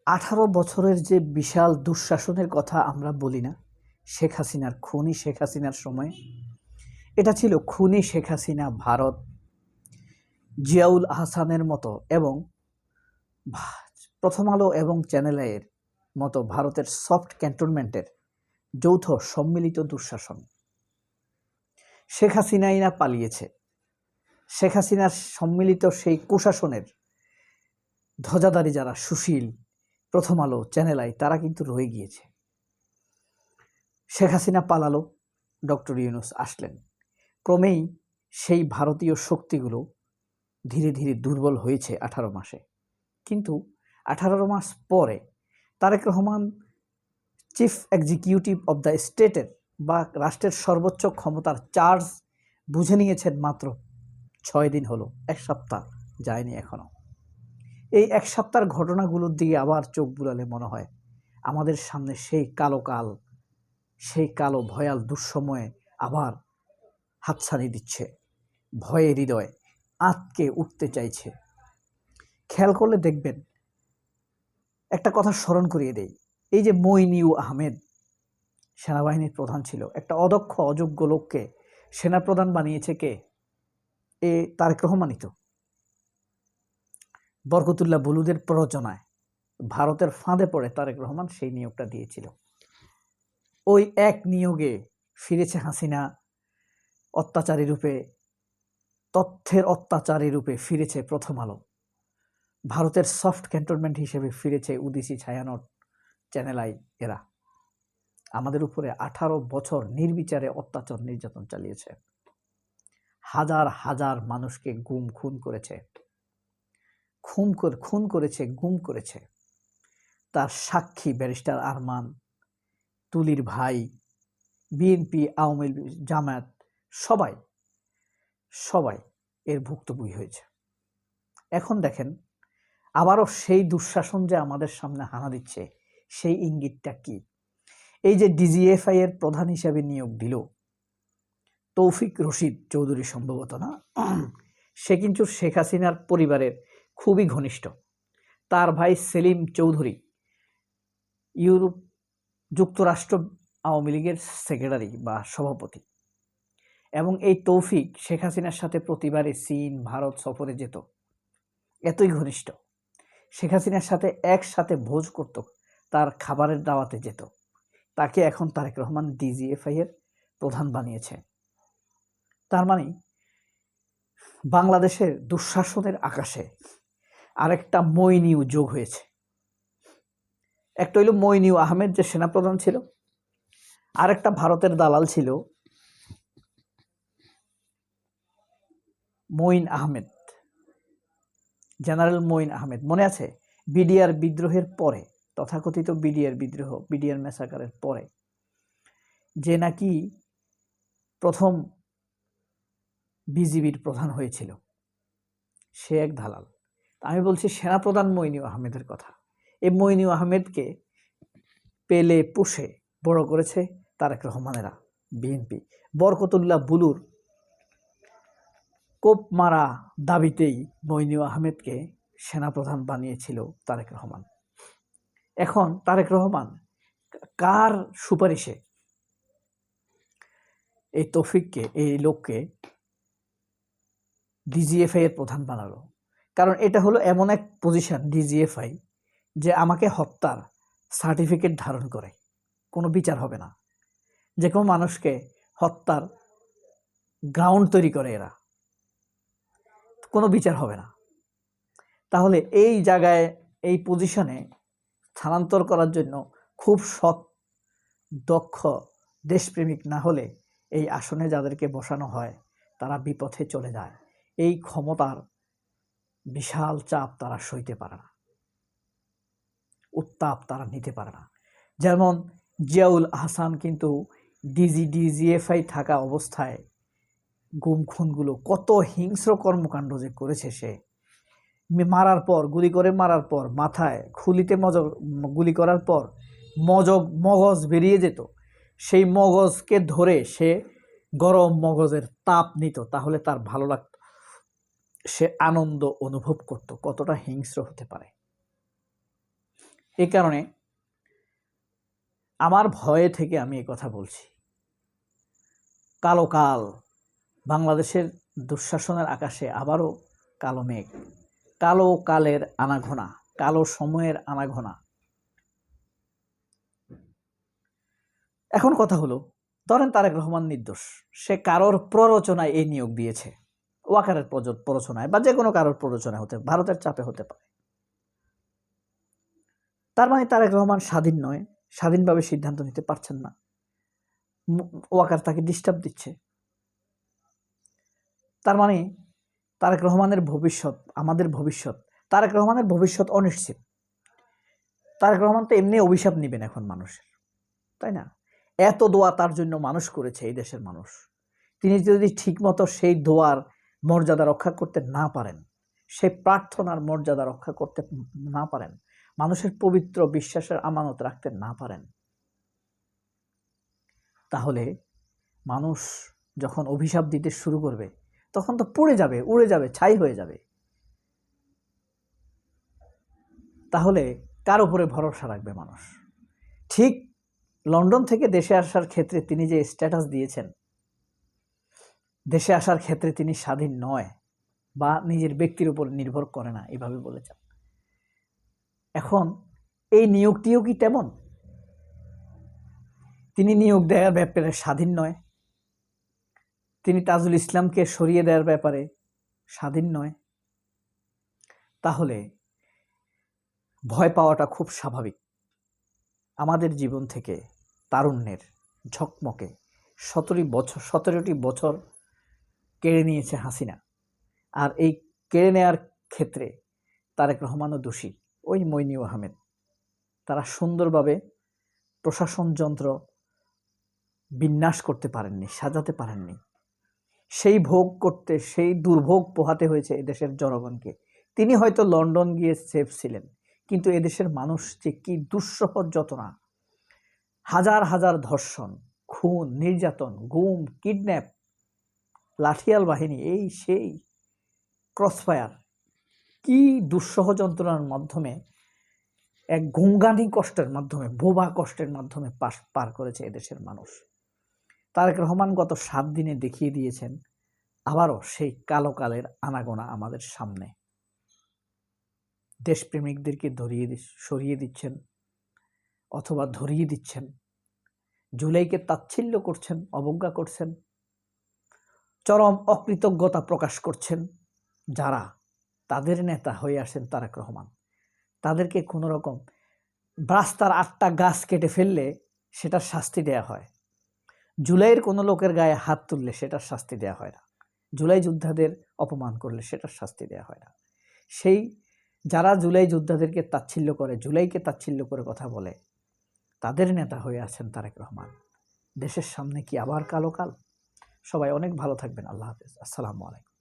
18 বছরের যে বিশাল দুঃশাসনের কথা আমরা বলি না, শেখ হাসিনার খুনি শেখ হাসিনার সময় এটা ছিল খুনি শেখ হাসিনা ভারত, জিয়াউল আহসানের মতো এবং প্রথম আলো এবং চ্যানেল এর মতো ভারতের সফট ক্যান্টনমেন্টের যৌথ সম্মিলিত দুঃশাসন। শেখ হাসিনাই না পালিয়েছে, শেখ হাসিনার সম্মিলিত সেই কুশাসনের ধ্বজাধারী যারা সুশীল, প্রথম আলো, চ্যানেল আই তারা কিন্তু রয়ে গিয়েছে। শেখ হাসিনা পালালো, ডক্টর ইউনূস আসলেন। ক্রমেই সেই ভারতীয় শক্তিগুলো ধীরে ধীরে দুর্বল হয়েছে 18 মাসে। কিন্তু 18 মাস পরে Tarek Rahman chief executive of the স্টেটের বা রাষ্ট্রের সর্বোচ্চ ক্ষমতার চার্জ বুঝে নিয়েছেন মাত্র 6 দিন হলো, 1 সপ্তাহ যায়নি এখনো। এই 1 সপ্তাহের ঘটনাগুলোর দিকে আবার চোখ বুলালে মনে হয় আমাদের সামনে সেই কালো কাল, সেই কালো ভয়াল দুঃসময়ে আবার হাতছানি দিচ্ছে। ভয়ে হৃদয় আঁতকে উঠতে চাইছে। খেয়াল করলে দেখবেন, একটা কথা স্মরণ করিয়ে দেই, এই যে মইনিউ আহমেদ সেনাবাহিনীর প্রধান ছিল, একটা অদক্ষ অযোগ্য লোককে সেনাপ্রধান বানিয়েছে কে? তারেক রহমানই তো। বরকতুল্লাহ বুলুদের প্ররোচনায় ভারতের ফাঁদে পড়ে তারেক রহমান সেই নিয়োগটা দিয়েছিল। ওই এক নিয়োগে ফিরেছে হাসিনা অত্যাচারী রূপে, তথ্যের অত্যাচারী রূপে ফিরেছে প্রথম আলো, ভারতের সফট ক্যান্টনমেন্ট হিসেবে ফিরেছে উদিসি, ছায়ানট, চ্যানেল আই। এরা আমাদের উপরে 18 বছর নির্বিচারে অত্যাচার নির্যাতন চালিয়েছে। হাজার হাজার মানুষকে খুন করেছে, গুম করেছে। তার সাক্ষী ব্যারিস্টার আরমান, তুলির ভাই, বিএনপি, আওয়ামী লীগ, জামায়াত সবাই এর ভুক্তভোগী হয়েছে। এখন দেখেন আবারও সেই দুঃশাসন যে আমাদের সামনে হানা দিচ্ছে, সেই ইঙ্গিতটা কি? এই যে ডিজিএফআই এর প্রধান হিসেবে নিয়োগ দিল তৌফিক রশিদ চৌধুরী, সম্ভবত না, সে কিন্তু শেখ হাসিনার পরিবারের খুবই ঘনিষ্ঠ। তার ভাই সেলিম চৌধুরী ইউরোপ যুক্তরাষ্ট্র আওয়ামী লীগের সেক্রেটারি বা সভাপতি, এবং এই তৌফিক শেখ হাসিনার সাথে প্রতিবারে চীন, ভারত সফরে যেত, এতই ঘনিষ্ঠ। শেখ হাসিনার সাথে একসাথে ভোজ করত, তার খাবারের দাওয়াতে যেত। তাকে এখন তারেক রহমান ডিজিএফআই এর প্রধান বানিয়েছে। তার মানে বাংলাদেশের দুঃশাসনের আকাশে আরেকটা মইনিউ যোগ হয়েছে। একটা হইল মইনিউ আহমেদ যে সেনাপ্রধান ছিল, আরেকটা ভারতের দালাল ছিল মঈন আহমেদ, জেনারেল মঈন আহমেদ। মনে আছে বিডিআর বিদ্রোহের পরে, তথাকথিত বিডিআর বিদ্রোহ, বিডিআর ম্যাসাকারের পরে যে নাকি প্রথম বিজিবির প্রধান হয়েছিল, সে এক দালাল। আমি বলছি সেনাপ্রধান মঈনুল আহমেদের কথা। এই মঈনুল আহমেদকে পেলে পুষে বড় করেছে তারেক রহমানেরা, বিএনপি। বরকতুল্লাহ বুলুর কোপ মারা দাবিতেই মঈনুল আহমেদকে সেনাপ্রধান বানিয়েছিল তারেক রহমান। এখন তারেক রহমান কার সুপারিশে এই তৌফিককে, এই লোককে ডিজিএফআই এর প্রধান বানালো? কারণ এটা হলো এমন এক পজিশন ডিজিএফআই যে আমাকে হত্যার সার্টিফিকেট ধারণ করে, কোনো বিচার হবে না। যে কোনো মানুষকে হত্যার গ্রাউন্ড তৈরি করে এরা, কোনো বিচার হবে না। তাহলে এই জায়গায়, এই পজিশনে স্থানান্তর করার জন্য খুব সৎ, দক্ষ, দেশপ্রেমিক না হলে এই আসনে যাদেরকে বসানো হয় তারা বিপথে চলে যায়। এই ক্ষমতার বিশাল চাপ তারা সইতে পারে না, উত্তাপ তারা নিতে পারে না। যেমন জিয়াউল আহসান কিন্তু ডিজিএফআই থাকা অবস্থায় গুম খুনগুলো, কত হিংস্র কর্মকাণ্ড যে করেছে সে। মারার পর, গুলি করে মারার পর মাথায় খুলিতে গুলি করার পর মগজ বেরিয়ে যেত, সেই মগজকে ধরে সে গরম মগজের তাপ নিত, তাহলে তার ভালো লাগত, সে আনন্দ অনুভব করত। কতটা হিংস্র হতে পারে! এই কারণে আমার ভয়ে থেকে আমি এই কথা বলছি। কালো কাল, বাংলাদেশের দুঃশাসনের আকাশে আবারও কালো মেঘ, কালো কালের আনাঘোনা, কালো সময়ের আনাঘোনা। এখন কথা হলো, ধরেন তারেক রহমান নির্দোষ, সে কারোর প্ররোচনায় এই নিয়োগ দিয়েছে, ওয়াকারের প্ররোচনায় বা যে কোনো কারোর প্ররোচনায় হতে, ভারতের চাপে হতে পারে। তার মানে তারেক রহমান স্বাধীন নয়, স্বাধীনভাবে সিদ্ধান্ত নিতে পারছেন না, ওয়াকার তাকে ডিস্টার্ব দিচ্ছে। তার মানে তারেক রহমানের ভবিষ্যৎ, আমাদের ভবিষ্যৎ, তারেক রহমানের ভবিষ্যৎ অনিশ্চিত। তারেক রহমান তো এমনি অভিশাপ নেবেন এখন মানুষের, তাই না? এত দোয়া তার জন্য মানুষ করেছে এই দেশের মানুষ, তিনি যদি ঠিকমতো সেই দোয়ার মর্যাদা রক্ষা করতে না পারেন, সেই প্রার্থনার মর্যাদা রক্ষা করতে না পারেন, মানুষের পবিত্র বিশ্বাসের আমানত রাখতে না পারেন, তাহলে মানুষ যখন অভিশাপ দিতে শুরু করবে তখন তো পুড়ে যাবে, উড়ে যাবে, ছাই হয়ে যাবে। তাহলে কার উপরে ভরসা রাখবে মানুষ? ঠিক লন্ডন থেকে দেশে আসার ক্ষেত্রে তিনি যে স্ট্যাটাস দিয়েছেন, দেশে আসার ক্ষেত্রে তিনি স্বাধীন নয় বা নিজের ব্যক্তির উপর নির্ভর করে না, এভাবে বলেছেন। এখন এই নিয়োগটিও কি তেমন? তিনি নিয়োগ দেওয়ার ব্যাপারে স্বাধীন নয়, তিনি তাজুল ইসলামকে সরিয়ে দেওয়ার ব্যাপারে স্বাধীন নয়। তাহলে ভয় পাওয়াটা খুব স্বাভাবিক। আমাদের জীবন থেকে তারুণ্যের ঝকমকে 17টি বছর কেড়ে নিয়েছে হাসিনা, আর এই কেড়ে নেওয়ার ক্ষেত্রে তারেক রহমানও দোষী, ওই মইনু আহমেদ, তারা সুন্দরভাবে প্রশাসন যন্ত্র বিন্যাস করতে পারেননি, সাজাতে পারেননি। সেই ভোগ করতে, সেই দুর্ভোগ পোহাতে হয়েছে এদেশের জনগণকে। তিনি হয়তো লন্ডন গিয়ে সেফ ছিলেন, কিন্তু এদেশের মানুষ যে কি দুঃসহ যন্ত্রণা, হাজার হাজার ধর্ষণ, খুন, নির্যাতন, গুম, কিডন্যাপ, লাঠিয়াল বাহিনী, এই সেই ক্রসফায়ার, কি দুঃসহ যন্ত্রণার মাধ্যমে, এক গঙ্গানি কষ্টের মাধ্যমে, বোবা কষ্টের মাধ্যমে পার করেছে এদেশের মানুষ। তারেক রহমান গত 7 দিনে দেখিয়ে দিয়েছেন আবারও সেই কালো কালের আনাগোনা আমাদের সামনে। দেশপ্রেমিকদেরকে সরিয়ে দিচ্ছেন অথবা ধরিয়ে দিচ্ছেন, জুলাইকে তাচ্ছিল্য করছেন, অবজ্ঞা করছেন, চরম অকৃতজ্ঞতা প্রকাশ করছেন যারা তাদের নেতা হয়ে আসেন তারেক রহমান। তাদেরকে কোনো রকম রাস্তার 8টা গাছ কেটে ফেললে সেটার শাস্তি দেয়া হয়, জুলাইয়ের কোনো লোকের গায়ে হাত তুললে সেটার শাস্তি দেয়া হয় না, জুলাই যোদ্ধাদের অপমান করলে সেটার শাস্তি দেয়া হয় না। সেই যারা জুলাই যোদ্ধাদেরকে তাচ্ছিল্য করে, জুলাইকে তাচ্ছিল্য করে কথা বলে, তাদের নেতা হয়ে আছেন তারেক রহমান। দেশের সামনে কি আবার কালো কাল? সবাই অনেক ভালো থাকবেন। আল্লাহ হাফেজ। আসসালামু আলাইকুম।